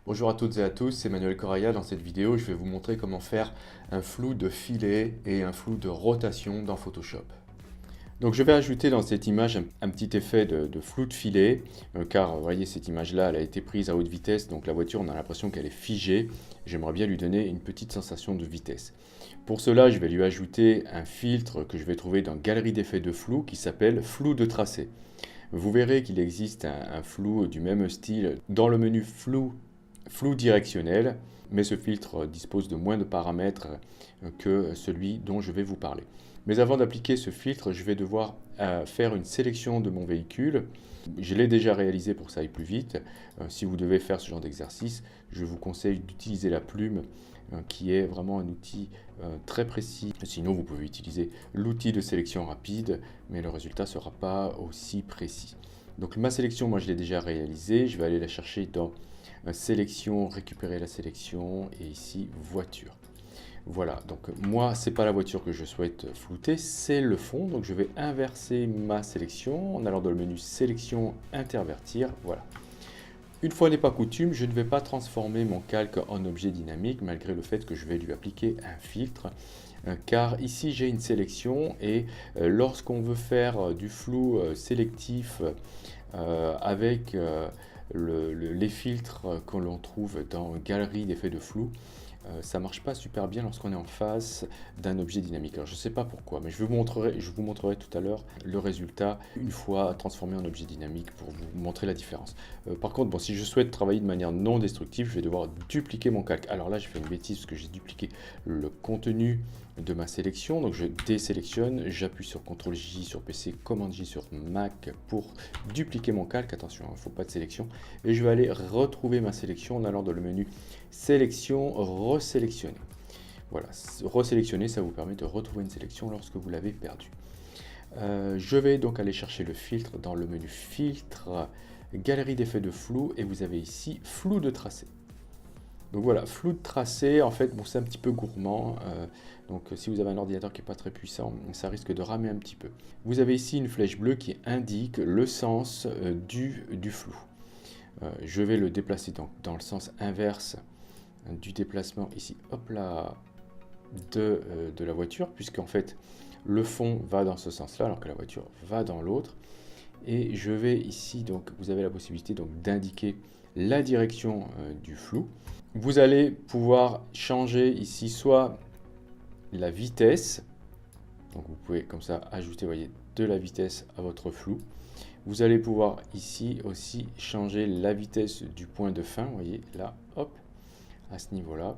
Bonjour à toutes et à tous, c'est Manuel Correa. Dans cette vidéo, je vais vous montrer comment faire un flou de filet et un flou de rotation dans Photoshop. Donc je vais ajouter dans cette image un petit effet de flou de filet, car vous voyez cette image-là, elle a été prise à haute vitesse, donc la voiture, on a l'impression qu'elle est figée. J'aimerais bien lui donner une petite sensation de vitesse. Pour cela, je vais lui ajouter un filtre que je vais trouver dans Galerie d'effets de flou qui s'appelle flou de tracé. Vous verrez qu'il existe un flou du même style dans le menu flou directionnel, mais ce filtre dispose de moins de paramètres que celui dont je vais vous parler. Mais avant d'appliquer ce filtre, je vais devoir faire une sélection de mon véhicule. Je l'ai déjà réalisé pour que ça aille plus vite. Si vous devez faire ce genre d'exercice, je vous conseille d'utiliser la plume qui est vraiment un outil très précis. Sinon, vous pouvez utiliser l'outil de sélection rapide, mais le résultat ne sera pas aussi précis. Donc ma sélection, moi je l'ai déjà réalisée. Je vais aller la chercher dans sélection, récupérer la sélection et ici voiture. Voilà, donc moi c'est pas la voiture que je souhaite flouter, c'est le fond. Donc je vais inverser ma sélection en allant dans le menu sélection, intervertir, voilà. Une fois n'est pas coutume, je ne vais pas transformer mon calque en objet dynamique malgré le fait que je vais lui appliquer un filtre. Car ici j'ai une sélection et lorsqu'on veut faire du flou sélectif avec les filtres que l'on trouve dans Galerie d'effets de flou, ça ne marche pas super bien lorsqu'on est en face d'un objet dynamique. Alors je ne sais pas pourquoi, mais je vous montrerai tout à l'heure le résultat une fois transformé en objet dynamique pour vous montrer la différence. Par contre, bon, si je souhaite travailler de manière non destructive, je vais devoir dupliquer mon calque. Alors là, j'ai fait une bêtise parce que j'ai dupliqué le contenu de ma sélection. Donc je désélectionne, j'appuie sur CTRL J sur PC, Command J sur Mac pour dupliquer mon calque. Attention, il ne faut pas de sélection. Et je vais aller retrouver ma sélection en allant dans le menu sélection, resélectionner. Voilà, resélectionner, ça vous permet de retrouver une sélection lorsque vous l'avez perdue. Je vais donc aller chercher le filtre dans le menu filtre, galerie d'effets de flou, et vous avez ici flou de tracé. Donc voilà, flou de tracé, en fait, bon, c'est un petit peu gourmand. Donc si vous avez un ordinateur qui n'est pas très puissant, ça risque de ramer un petit peu. Vous avez ici une flèche bleue qui indique le sens du flou. Je vais le déplacer dans le sens inverse du déplacement ici, hop là, de la voiture, puisqu'en fait le fond va dans ce sens-là, alors que la voiture va dans l'autre. Et je vais ici, donc vous avez la possibilité donc d'indiquer la direction du flou. Vous allez pouvoir changer ici soit la vitesse, donc vous pouvez comme ça ajouter, voyez, de la vitesse à votre flou. Vous allez pouvoir ici aussi changer la vitesse du point de fin, vous voyez là, hop, à ce niveau-là.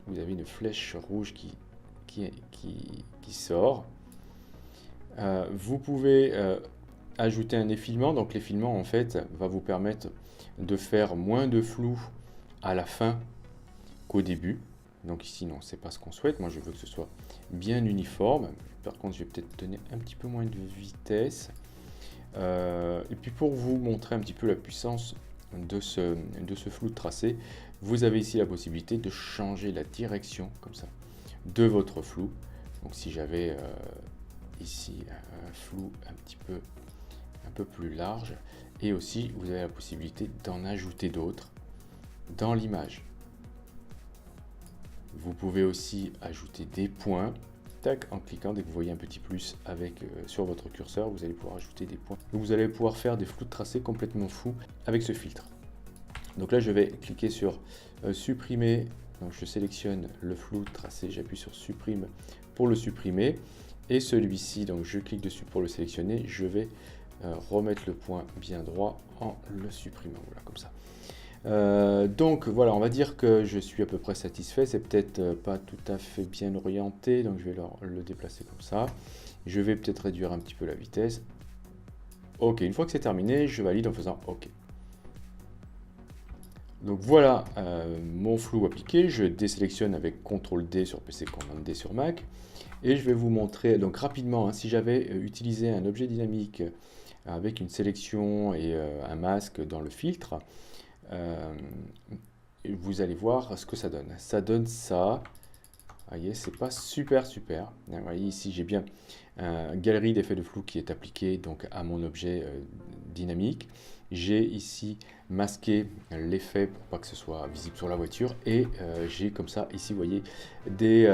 Vous avez une flèche rouge qui sort. Vous pouvez ajouter un effilement. Donc l'effilement en fait va vous permettre de faire moins de flou à la fin qu'au début. Donc ici non, c'est pas ce qu'on souhaite. Moi je veux que ce soit bien uniforme. Par contre je vais peut-être donner un petit peu moins de vitesse. Et puis pour vous montrer un petit peu la puissance de ce flou de tracé, vous avez ici la possibilité de changer la direction comme ça de votre flou. Donc si j'avais ici un flou un peu plus large, et aussi vous avez la possibilité d'en ajouter d'autres dans l'image. Vous pouvez aussi ajouter des points. Tac, en cliquant, dès que vous voyez un petit plus sur votre curseur, vous allez pouvoir ajouter des points. Donc vous allez pouvoir faire des flous de tracé complètement fous avec ce filtre. Donc là, je vais cliquer sur supprimer. Donc je sélectionne le flou de tracé, j'appuie sur supprime pour le supprimer. Et celui-ci, donc je clique dessus pour le sélectionner. Je vais remettre le point bien droit en le supprimant. Voilà, comme ça. Donc voilà, on va dire que je suis à peu près satisfait. C'est peut-être pas tout à fait bien orienté, donc je vais le déplacer comme ça. Je vais peut-être réduire un petit peu la vitesse. Ok, une fois que c'est terminé, je valide en faisant OK. Donc voilà mon flou appliqué. Je désélectionne avec CTRL D sur PC, CTRL D sur Mac. Et je vais vous montrer donc rapidement, hein, si j'avais utilisé un objet dynamique avec une sélection et un masque dans le filtre, vous allez voir ce que ça donne. Ça donne ça. voyez, c'est pas super. Vous voyez ici, j'ai bien une galerie d'effets de flou qui est appliquée donc à mon objet dynamique. J'ai ici masqué l'effet pour pas que ce soit visible sur la voiture et j'ai comme ça ici, vous voyez, des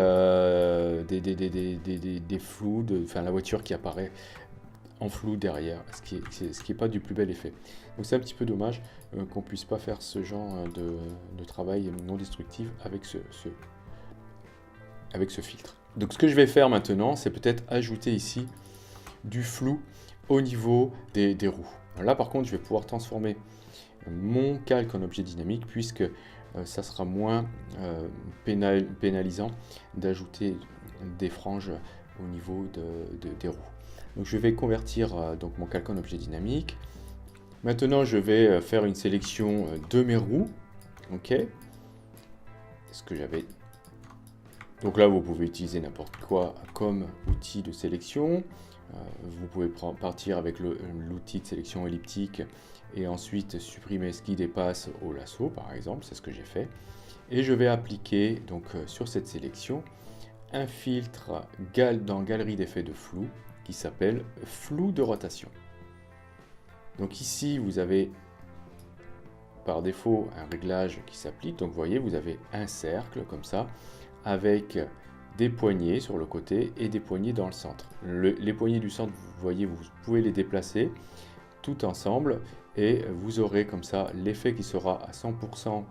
flous, enfin la voiture qui apparaît en flou derrière, ce qui est pas du plus bel effet. Donc c'est un petit peu dommage qu'on puisse pas faire ce genre de travail non destructif avec ce filtre. Donc ce que je vais faire maintenant, c'est peut-être ajouter ici du flou au niveau des roues. Là par contre, je vais pouvoir transformer mon calque en objet dynamique puisque ça sera moins pénalisant d'ajouter des franges au niveau des roues. Donc je vais convertir donc mon calque en objet dynamique. Maintenant, je vais faire une sélection de mes roues. Ok. Ce que j'avais. Donc là, vous pouvez utiliser n'importe quoi comme outil de sélection. Vous pouvez partir avec l'outil de sélection elliptique et ensuite supprimer ce qui dépasse au lasso, par exemple. C'est ce que j'ai fait. Et je vais appliquer donc sur cette sélection un filtre dans Galerie d'effets de flou qui s'appelle flou de rotation. Donc ici, vous avez par défaut un réglage qui s'applique. Donc vous voyez, vous avez un cercle comme ça avec des poignées sur le côté et des poignées dans le centre. Les poignées du centre, vous voyez, vous pouvez les déplacer tout ensemble et vous aurez comme ça l'effet qui sera à 100%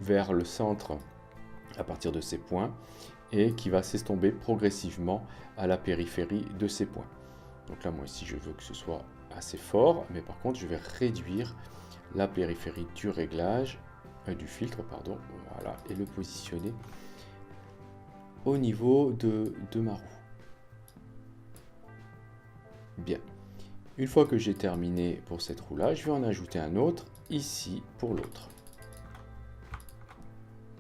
vers le centre à partir de ces points et qui va s'estomper progressivement à la périphérie de ces points. Donc là, moi ici, je veux que ce soit assez fort, mais par contre, je vais réduire la périphérie du réglage, du filtre, pardon, voilà, et le positionner au niveau de ma roue. Bien. Une fois que j'ai terminé pour cette roue-là, je vais en ajouter un autre ici pour l'autre.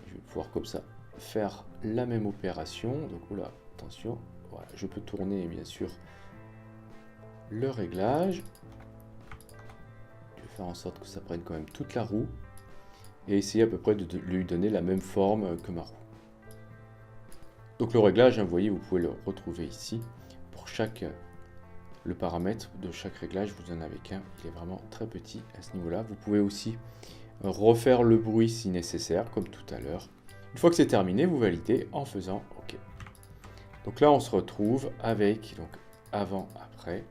Je vais pouvoir comme ça faire la même opération. Donc là, attention, voilà, je peux tourner bien sûr le réglage. Je vais faire en sorte que ça prenne quand même toute la roue et essayer à peu près de lui donner la même forme que ma roue. Donc le réglage, vous voyez, vous pouvez le retrouver ici. Pour le paramètre de chaque réglage, vous en avez qu'un. Il est vraiment très petit à ce niveau-là. Vous pouvez aussi refaire le bruit si nécessaire, comme tout à l'heure. Une fois que c'est terminé, vous validez en faisant OK. Donc là, on se retrouve avec donc avant, après.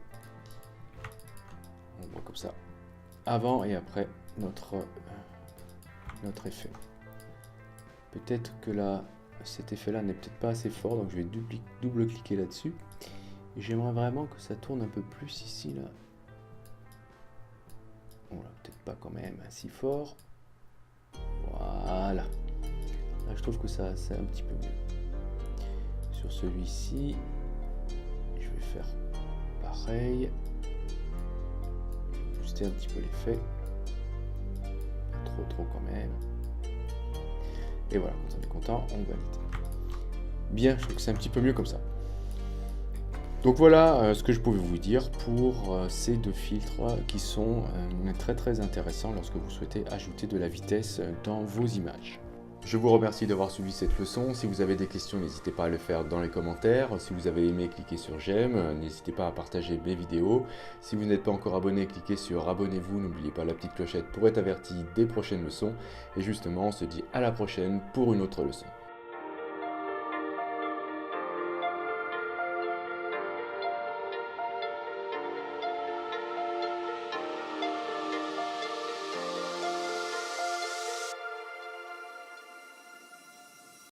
On voit comme ça, avant et après notre effet. Peut-être que là, cet effet-là n'est peut-être pas assez fort, donc je vais double-cliquer là-dessus. J'aimerais vraiment que ça tourne un peu plus ici, là. Voilà, peut-être pas quand même si fort. Voilà. Là, je trouve que ça, c'est un petit peu mieux. Sur celui-ci, je vais faire pareil. Je vais booster un petit peu l'effet. Pas trop quand même. Et voilà, quand on est content, on valide. Bien, je trouve que c'est un petit peu mieux comme ça. Donc voilà ce que je pouvais vous dire pour ces deux filtres qui sont très intéressants lorsque vous souhaitez ajouter de la vitesse dans vos images. Je vous remercie d'avoir suivi cette leçon. Si vous avez des questions, n'hésitez pas à le faire dans les commentaires. Si vous avez aimé, cliquez sur j'aime. N'hésitez pas à partager mes vidéos. Si vous n'êtes pas encore abonné, cliquez sur abonnez-vous. N'oubliez pas la petite clochette pour être averti des prochaines leçons. Et justement, on se dit à la prochaine pour une autre leçon.